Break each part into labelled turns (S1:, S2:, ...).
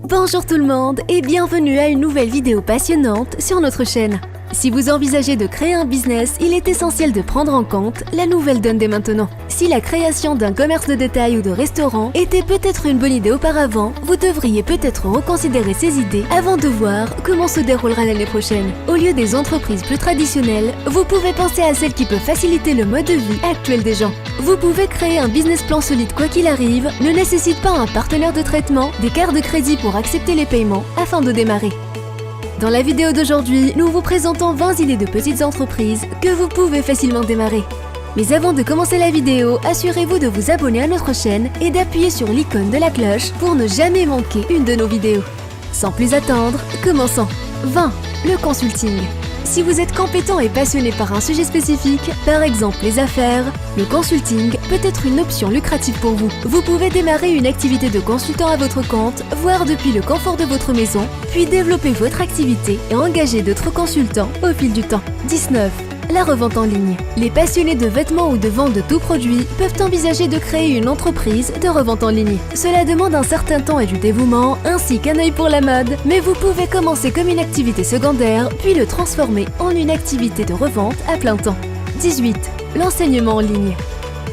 S1: Bonjour tout le monde et bienvenue à une nouvelle vidéo passionnante sur notre chaîne. Si vous envisagez de créer un business, il est essentiel de prendre en compte la nouvelle donne dès maintenant. Si la création d'un commerce de détail ou de restaurant était peut-être une bonne idée auparavant, vous devriez peut-être reconsidérer ces idées avant de voir comment se déroulera l'année prochaine. Au lieu des entreprises plus traditionnelles, vous pouvez penser à celles qui peuvent faciliter le mode de vie actuel des gens. Vous pouvez créer un business plan solide quoi qu'il arrive, ne nécessite pas un partenaire de traitement, des cartes de crédit pour accepter les paiements afin de démarrer. Dans la vidéo d'aujourd'hui, nous vous présentons 20 idées de petites entreprises que vous pouvez facilement démarrer. Mais avant de commencer la vidéo, assurez-vous de vous abonner à notre chaîne et d'appuyer sur l'icône de la cloche pour ne jamais manquer une de nos vidéos. Sans plus attendre, commençons. 20. Le consulting. Si vous êtes compétent et passionné par un sujet spécifique, par exemple les affaires, le consulting peut être une option lucrative pour vous. Vous pouvez démarrer une activité de consultant à votre compte, voire depuis le confort de votre maison, puis développer votre activité et engager d'autres consultants au fil du temps. 19. La revente en ligne. Les passionnés de vêtements ou de vente de tout produit peuvent envisager de créer une entreprise de revente en ligne. Cela demande un certain temps et du dévouement, ainsi qu'un œil pour la mode, mais vous pouvez commencer comme une activité secondaire, puis le transformer en une activité de revente à plein temps. 18. L'enseignement en ligne.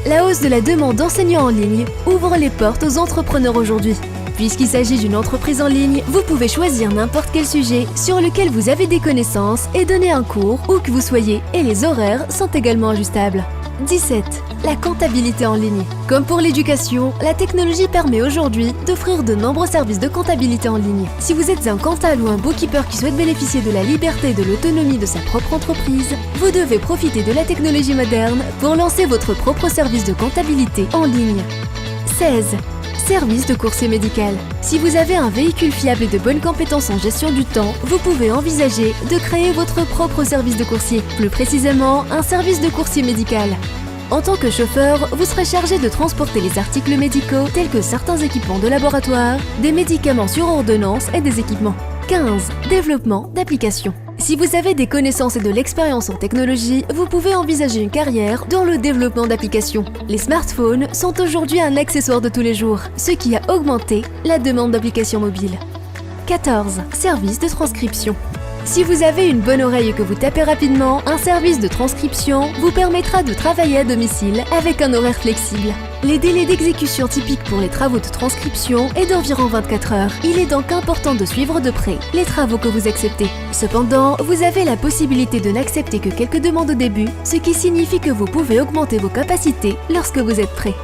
S1: La hausse de la demande d'enseignants en ligne ouvre les portes aux entrepreneurs aujourd'hui. Puisqu'il s'agit d'une entreprise en ligne, vous pouvez choisir n'importe quel sujet sur lequel vous avez des connaissances et donner un cours où que vous soyez, et les horaires sont également ajustables. 17. La comptabilité en ligne. Comme pour l'éducation, la technologie permet aujourd'hui d'offrir de nombreux services de comptabilité en ligne. Si vous êtes un comptable ou un bookkeeper qui souhaite bénéficier de la liberté et de l'autonomie de sa propre entreprise, vous devez profiter de la technologie moderne pour lancer votre propre service de comptabilité en ligne. 16. Service de coursier médical. Si vous avez un véhicule fiable et de bonnes compétences en gestion du temps, vous pouvez envisager de créer votre propre service de coursier, plus précisément un service de coursier médical. En tant que chauffeur, vous serez chargé de transporter les articles médicaux tels que certains équipements de laboratoire, des médicaments sur ordonnance et des équipements. 15. Développement d'applications. Si vous avez des connaissances et de l'expérience en technologie, vous pouvez envisager une carrière dans le développement d'applications. Les smartphones sont aujourd'hui un accessoire de tous les jours, ce qui a augmenté la demande d'applications mobiles. 14. Service de transcription. Si vous avez une bonne oreille et que vous tapez rapidement, un service de transcription vous permettra de travailler à domicile avec un horaire flexible. Les délais d'exécution typiques pour les travaux de transcription est d'environ 24 heures. Il est donc important de suivre de près les travaux que vous acceptez. Cependant, vous avez la possibilité de n'accepter que quelques demandes au début, ce qui signifie que vous pouvez augmenter vos capacités lorsque vous êtes prêt.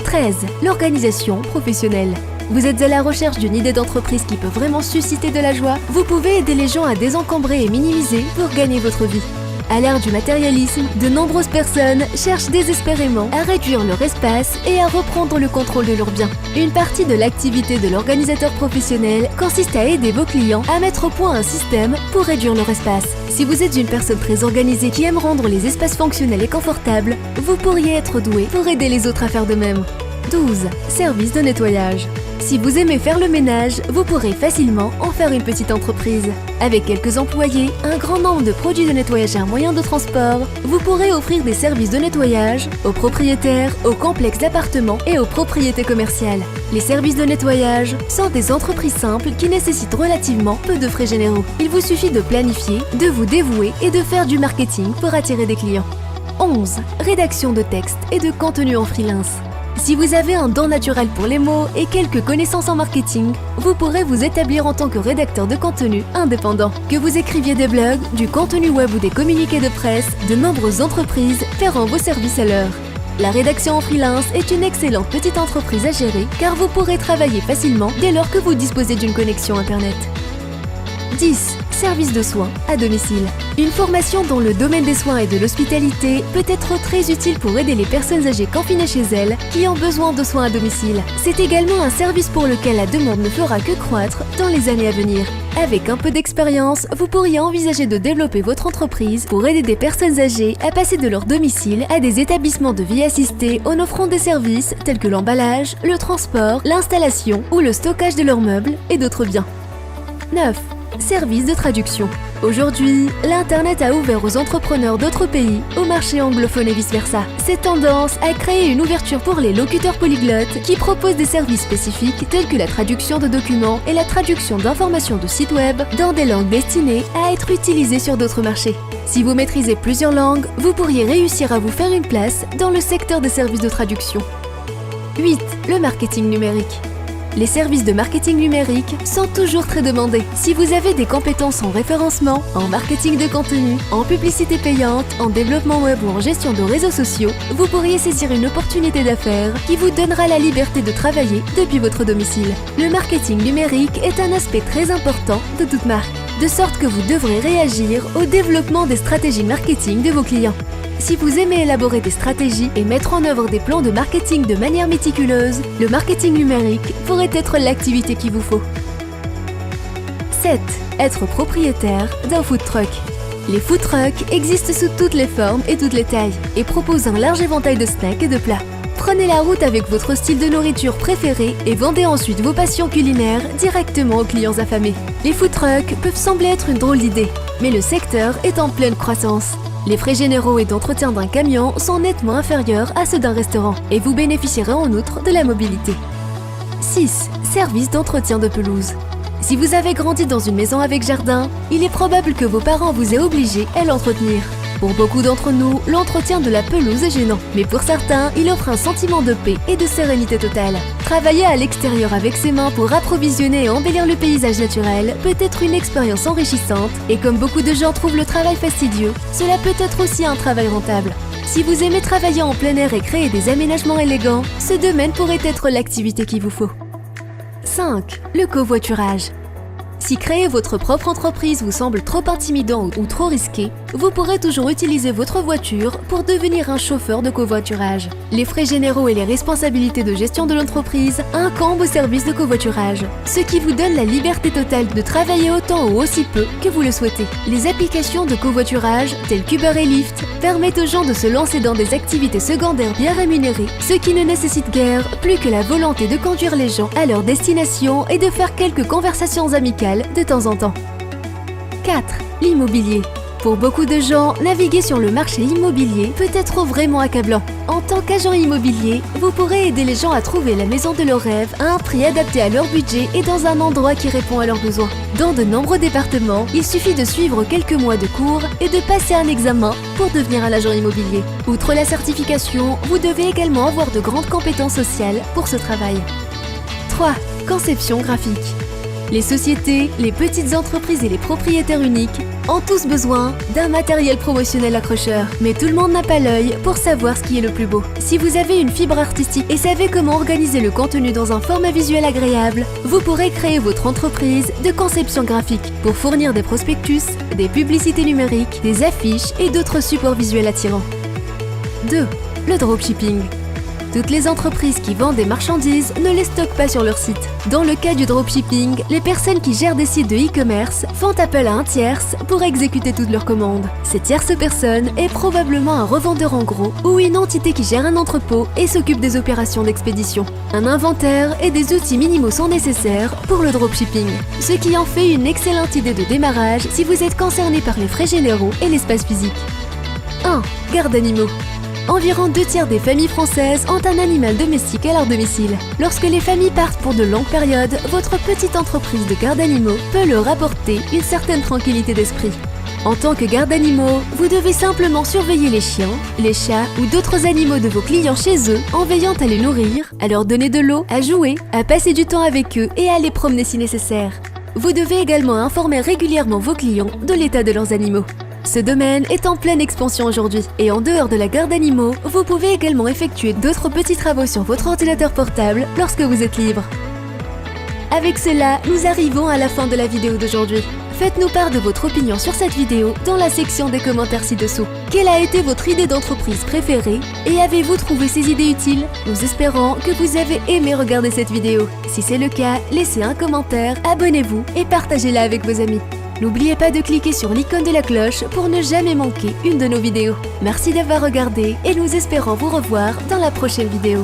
S1: 13. L'organisation professionnelle. Vous êtes à la recherche d'une idée d'entreprise qui peut vraiment susciter de la joie? Vous pouvez aider les gens à désencombrer et minimiser pour gagner votre vie. À l'ère du matérialisme, de nombreuses personnes cherchent désespérément à réduire leur espace et à reprendre le contrôle de leurs biens. Une partie de l'activité de l'organisateur professionnel consiste à aider vos clients à mettre au point un système pour réduire leur espace. Si vous êtes une personne très organisée qui aime rendre les espaces fonctionnels et confortables, vous pourriez être doué pour aider les autres à faire de même. 12. Service de nettoyage. Si vous aimez faire le ménage, vous pourrez facilement en faire une petite entreprise. Avec quelques employés, un grand nombre de produits de nettoyage et un moyen de transport, vous pourrez offrir des services de nettoyage aux propriétaires, aux complexes d'appartements et aux propriétés commerciales. Les services de nettoyage sont des entreprises simples qui nécessitent relativement peu de frais généraux. Il vous suffit de planifier, de vous dévouer et de faire du marketing pour attirer des clients. 11. Rédaction de textes et de contenu en freelance. Si vous avez un don naturel pour les mots et quelques connaissances en marketing, vous pourrez vous établir en tant que rédacteur de contenu indépendant. Que vous écriviez des blogs, du contenu web ou des communiqués de presse, de nombreuses entreprises paieront vos services à l'heure. La rédaction en freelance est une excellente petite entreprise à gérer car vous pourrez travailler facilement dès lors que vous disposez d'une connexion Internet. 10. Service de soins à domicile. Une formation dans le domaine des soins et de l'hospitalité peut être très utile pour aider les personnes âgées confinées chez elles qui ont besoin de soins à domicile. C'est également un service pour lequel la demande ne fera que croître dans les années à venir. Avec un peu d'expérience, vous pourriez envisager de développer votre entreprise pour aider des personnes âgées à passer de leur domicile à des établissements de vie assistée en offrant des services tels que l'emballage, le transport, l'installation ou le stockage de leurs meubles et d'autres biens. 9. service de traduction. Aujourd'hui, l'Internet a ouvert aux entrepreneurs d'autres pays, au marché anglophone et vice-versa. Cette tendance a créé une ouverture pour les locuteurs polyglottes qui proposent des services spécifiques tels que la traduction de documents et la traduction d'informations de sites web dans des langues destinées à être utilisées sur d'autres marchés. Si vous maîtrisez plusieurs langues, vous pourriez réussir à vous faire une place dans le secteur des services de traduction. 8. Le marketing numérique. Les services de marketing numérique sont toujours très demandés. Si vous avez des compétences en référencement, en marketing de contenu, en publicité payante, en développement web ou en gestion de réseaux sociaux, vous pourriez saisir une opportunité d'affaires qui vous donnera la liberté de travailler depuis votre domicile. Le marketing numérique est un aspect très important de toute marque, de sorte que vous devrez réagir au développement des stratégies marketing de vos clients. Si vous aimez élaborer des stratégies et mettre en œuvre des plans de marketing de manière méticuleuse, le marketing numérique pourrait être l'activité qu'il vous faut. 7. Être propriétaire d'un food truck. Les food trucks existent sous toutes les formes et toutes les tailles et proposent un large éventail de snacks et de plats. Prenez la route avec votre style de nourriture préféré et vendez ensuite vos passions culinaires directement aux clients affamés. Les food trucks peuvent sembler être une drôle d'idée, mais le secteur est en pleine croissance. Les frais généraux et d'entretien d'un camion sont nettement inférieurs à ceux d'un restaurant et vous bénéficierez en outre de la mobilité. 6. Service d'entretien de pelouse. Si vous avez grandi dans une maison avec jardin, il est probable que vos parents vous aient obligé à l'entretenir. Pour beaucoup d'entre nous, l'entretien de la pelouse est gênant, mais pour certains, il offre un sentiment de paix et de sérénité totale. Travailler à l'extérieur avec ses mains pour approvisionner et embellir le paysage naturel peut être une expérience enrichissante, et comme beaucoup de gens trouvent le travail fastidieux, cela peut être aussi un travail rentable. Si vous aimez travailler en plein air et créer des aménagements élégants, ce domaine pourrait être l'activité qu'il vous faut. 5. Le covoiturage. Si créer votre propre entreprise vous semble trop intimidant ou trop risqué, vous pourrez toujours utiliser votre voiture pour devenir un chauffeur de covoiturage. Les frais généraux et les responsabilités de gestion de l'entreprise incombent au service de covoiturage, ce qui vous donne la liberté totale de travailler autant ou aussi peu que vous le souhaitez. Les applications de covoiturage, telles qu'Uber et Lyft, permettent aux gens de se lancer dans des activités secondaires bien rémunérées, ce qui ne nécessite guère plus que la volonté de conduire les gens à leur destination et de faire quelques conversations amicales de temps en temps. 4. L'immobilier. Pour beaucoup de gens, naviguer sur le marché immobilier peut être vraiment accablant. En tant qu'agent immobilier, vous pourrez aider les gens à trouver la maison de leurs rêves à un prix adapté à leur budget et dans un endroit qui répond à leurs besoins. Dans de nombreux départements, il suffit de suivre quelques mois de cours et de passer un examen pour devenir un agent immobilier. Outre la certification, vous devez également avoir de grandes compétences sociales pour ce travail. 3. Conception graphique. Les sociétés, les petites entreprises et les propriétaires uniques ont tous besoin d'un matériel promotionnel accrocheur. Mais tout le monde n'a pas l'œil pour savoir ce qui est le plus beau. Si vous avez une fibre artistique et savez comment organiser le contenu dans un format visuel agréable, vous pourrez créer votre entreprise de conception graphique pour fournir des prospectus, des publicités numériques, des affiches et d'autres supports visuels attirants. 2. Le dropshipping. Toutes les entreprises qui vendent des marchandises ne les stockent pas sur leur site. Dans le cas du dropshipping, les personnes qui gèrent des sites de e-commerce font appel à un tierce pour exécuter toutes leurs commandes. Cette tierce personne est probablement un revendeur en gros ou une entité qui gère un entrepôt et s'occupe des opérations d'expédition. Un inventaire et des outils minimaux sont nécessaires pour le dropshipping, ce qui en fait une excellente idée de démarrage si vous êtes concerné par les frais généraux et l'espace physique. 1. Garde animaux. Environ 2/3 des familles françaises ont un animal domestique à leur domicile. Lorsque les familles partent pour de longues périodes, votre petite entreprise de garde animaux peut leur apporter une certaine tranquillité d'esprit. En tant que garde animaux, vous devez simplement surveiller les chiens, les chats ou d'autres animaux de vos clients chez eux en veillant à les nourrir, à leur donner de l'eau, à jouer, à passer du temps avec eux et à les promener si nécessaire. Vous devez également informer régulièrement vos clients de l'état de leurs animaux. Ce domaine est en pleine expansion aujourd'hui et en dehors de la garde d'animaux, vous pouvez également effectuer d'autres petits travaux sur votre ordinateur portable lorsque vous êtes libre. Avec cela, nous arrivons à la fin de la vidéo d'aujourd'hui. Faites-nous part de votre opinion sur cette vidéo dans la section des commentaires ci-dessous. Quelle a été votre idée d'entreprise préférée et avez-vous trouvé ces idées utiles? Nous espérons que vous avez aimé regarder cette vidéo. Si c'est le cas, laissez un commentaire, abonnez-vous et partagez-la avec vos amis. N'oubliez pas de cliquer sur l'icône de la cloche pour ne jamais manquer une de nos vidéos. Merci d'avoir regardé et nous espérons vous revoir dans la prochaine vidéo.